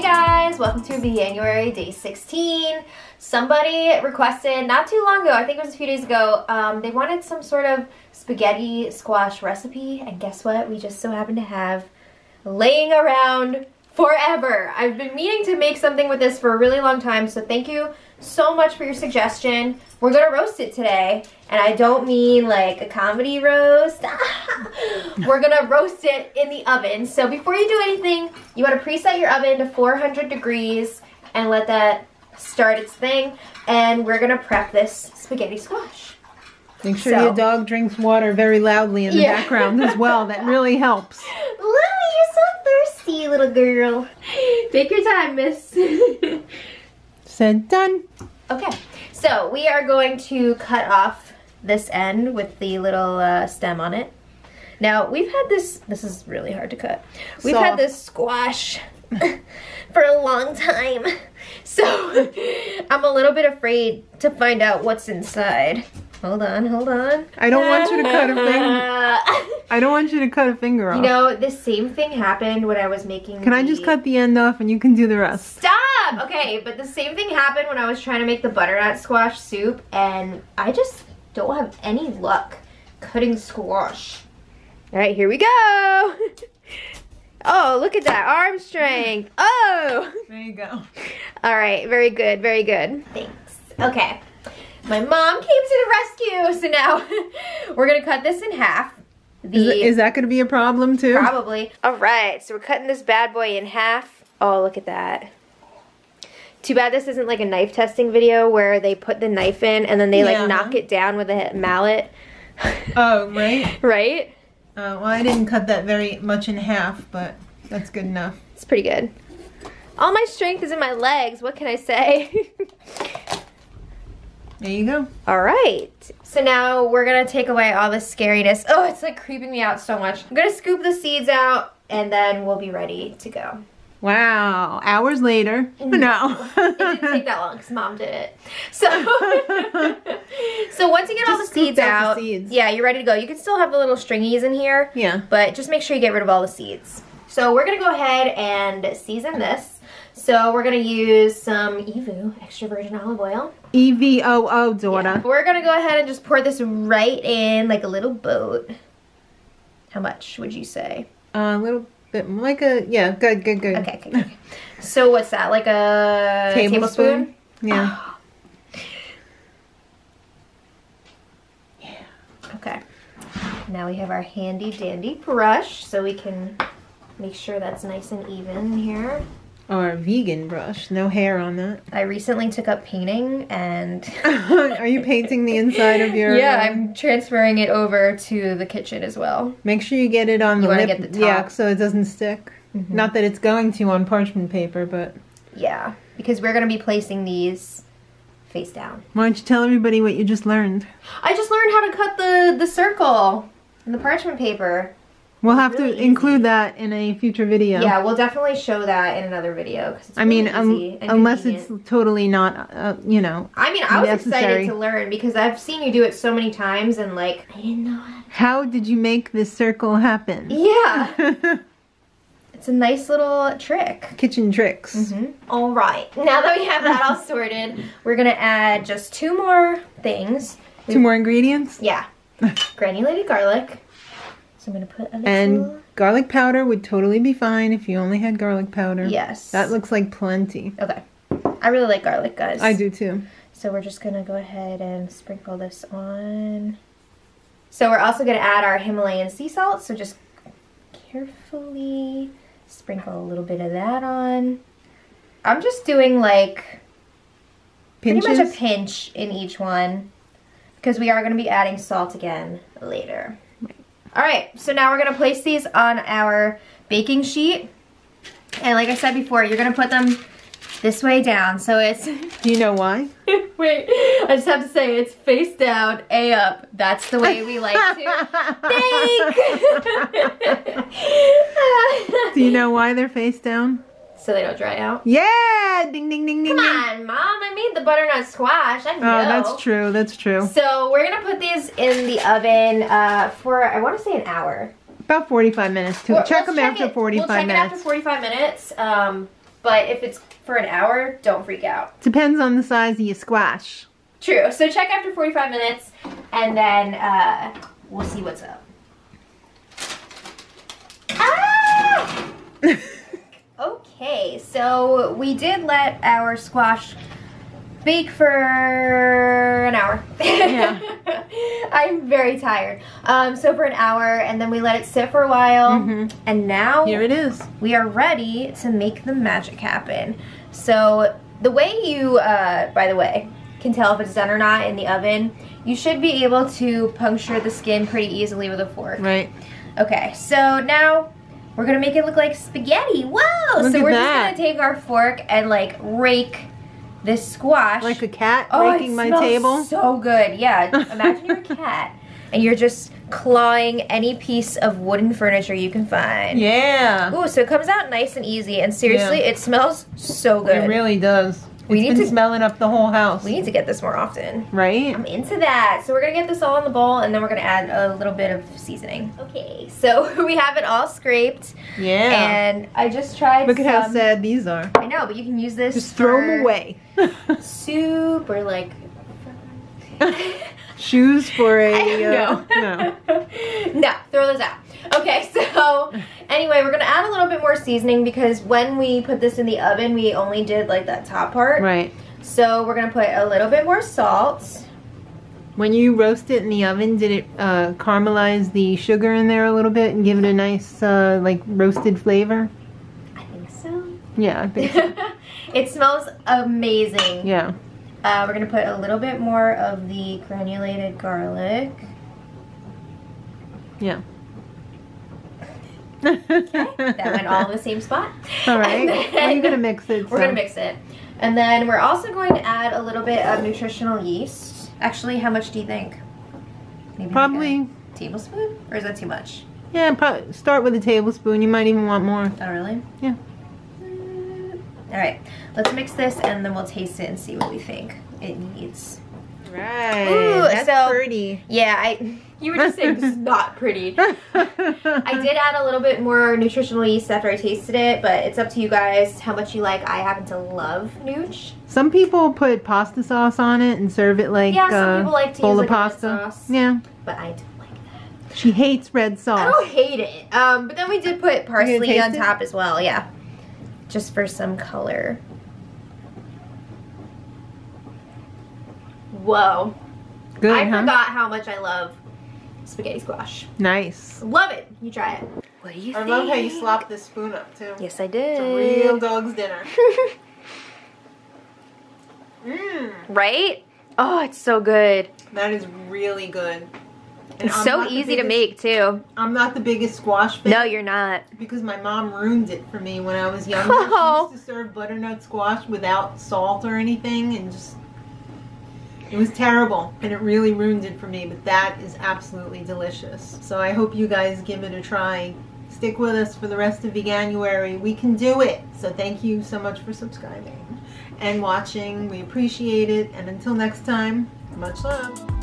Hey guys, welcome to Veganuary day 16. Somebody requested not too long ago, I think it was a few days ago, they wanted some sort of spaghetti squash recipe, and guess what? We just so happen to have laying around forever. I've been meaning to make something with this for a really long time, so thank you so much for your suggestion. We're gonna roast it today, and I don't mean like a comedy roast. We're gonna roast it in the oven. So before you do anything, you wanna preset your oven to 400 degrees and let that start its thing. And we're gonna prep this spaghetti squash. Make sure your dog drinks water very loudly in the background as well. That really helps. Lily, you're so thirsty, little girl. Take your time, miss. Said done. Okay, so we are going to cut off this end with the little stem on it. Now, we've had this is really hard to cut. We've had this squash for a long time. So, I'm a little bit afraid to find out what's inside. Hold on, hold on. I don't want you to cut a finger. I don't want you to cut a finger off. You know, the same thing happened when I was making Can I just cut the end off and you can do the rest? Stop! Okay, but the same thing happened when I was trying to make the butternut squash soup, and I just don't have any luck cutting squash. All right, here we go. Oh, look at that arm strength. Oh! There you go. All right, very good, very good. Thanks. Okay. My mom came to the rescue, so now we're gonna cut this in half. Is that gonna be a problem too? Probably. All right, so we're cutting this bad boy in half. Oh, look at that. Too bad this isn't like a knife testing video where they put the knife in and then they like knock it down with a mallet. Oh, right? Right? Well, I didn't cut that very much in half, but that's good enough. It's pretty good. All my strength is in my legs, what can I say? There you go. All right. So now we're gonna take away all the scariness. Oh, it's like creeping me out so much. I'm gonna scoop the seeds out and then we'll be ready to go. Wow. Hours later. No. It didn't take that long because Mom did it. So, so once you get all the seeds out, yeah, you're ready to go. You can still have the little stringies in here. Yeah. But just make sure you get rid of all the seeds. So we're gonna go ahead and season this. So we're gonna use some EVOO, extra virgin olive oil. EVOO, daughter. Yeah. We're gonna go ahead and just pour this right in like a little boat. How much would you say? A little bit, like a, yeah, good. Okay. So what's that, like a tablespoon? Yeah. Oh. Yeah. Okay. Now we have our handy dandy brush so we can make sure that's nice and even here. Or a vegan brush, no hair on that. I recently took up painting and... Are you painting the inside of your... Yeah, I'm transferring it over to the kitchen as well. Make sure you get it on the lip. Get the top. Yeah, so it doesn't stick. Mm-hmm. Not that it's going to on parchment paper, but... Yeah, because we're going to be placing these face down. Why don't you tell everybody what you just learned? I just learned how to cut the circle in the parchment paper. We'll have to include that in a future video. Yeah, we'll definitely show that in another video. Cause it's really easy and unless it's totally not, you know, I mean, I was excited to learn because I've seen you do it so many times and like, I didn't know how did you make this circle happen? Yeah. It's a nice little trick. Kitchen tricks. Mm-hmm. All right, now that we have that all sorted, we're gonna add just 2 more things. 2 more ingredients? Yeah. Granulated garlic. So I'm going to put a little... And garlic powder would totally be fine if you only had garlic powder. Yes. That looks like plenty. Okay. I really like garlic, guys. I do too. So we're just going to go ahead and sprinkle this on. So we're also going to add our Himalayan sea salt. So just carefully sprinkle a little bit of that on. I'm just doing like pretty much a pinch in each one because we are going to be adding salt again later. All right, so now we're gonna place these on our baking sheet. And like I said before, you're gonna put them this way down. So it's... Do you know why? Wait, I just have to say it's face down, A up. That's the way we like to bake. Do you know why they're face down? So they don't dry out? Yeah! Ding, ding, ding, ding. Come on, Mom. I made the butternut squash. I know. Oh, that's true. That's true. So we're going to put these in the oven for, I want to say, an hour. About 45 minutes. Check them after 45 minutes. We'll check it after 45 minutes. but if it's for an hour, don't freak out. Depends on the size of your squash. True. So check after 45 minutes, and then we'll see what's up. Ah! Okay, so we did let our squash bake for an hour. Yeah. I'm very tired. So for an hour, and then we let it sit for a while, and now here it is. We are ready to make the magic happen. So the way you, by the way, can tell if it's done or not in the oven, you should be able to puncture the skin pretty easily with a fork. Right. Okay, so now we're gonna make it look like spaghetti. Whoa! So we're just gonna take our fork and like rake this squash. Like a cat raking my table? So good, yeah. Imagine you're a cat and you're just clawing any piece of wooden furniture you can find. Yeah. Ooh, so it comes out nice and easy, and seriously, it smells so good. It really does. It's been smelling up the whole house. We need to get this more often. Right? I'm into that. So we're gonna get this all in the bowl, and then we're gonna add a little bit of seasoning. Okay, so we have it all scraped. Yeah. And I just tried Look at how sad these are. I know, but you can use this just throw them away. Soup or like... Shoes for a... No. No, throw those out. Okay, so anyway, we're gonna add a little bit more seasoning because when we put this in the oven, we only did like that top part. Right. So we're gonna put a little bit more salt. When you roast it in the oven, did it caramelize the sugar in there a little bit and give it a nice like roasted flavor? I think so. Yeah, I think so. It smells amazing. Yeah. We're gonna put a little bit more of the granulated garlic. Yeah. Okay, that went all in the same spot. All right. Well, you're gonna mix it. We're gonna mix it, and then we're also going to add a little bit of nutritional yeast. Actually, how much do you think? Maybe probably like a tablespoon, or is that too much? Yeah, probably start with a tablespoon. You might even want more. Oh, really? Yeah. All right, let's mix this, and then we'll taste it and see what we think it needs. Right. Ooh, that's pretty. Yeah, you were just saying this is not pretty. I did add a little bit more nutritional yeast after I tasted it, but it's up to you guys how much you like. I happen to love nooch. Some people put pasta sauce on it and serve it like some people like to bowl use of pasta. Red sauce. Yeah. But I don't like that. She hates red sauce. I don't hate it. But then we did put parsley on top as well. Yeah. Just for some color. Whoa. Good, I forgot how much I love spaghetti squash. Nice. Love it. You try it. What do you think? I love how you slopped this spoon up too. Yes, I did. It's a real dog's dinner. Right? Oh, it's so good. That is really good. And it's so easy to make too. I'm not the biggest squash fan. No, you're not. Because my mom ruined it for me when I was younger. She used to serve butternut squash without salt or anything, and just... It was terrible, and it really ruined it for me, but that is absolutely delicious. So I hope you guys give it a try. Stick with us for the rest of Veganuary. We can do it. So thank you so much for subscribing and watching. We appreciate it. And until next time, much love.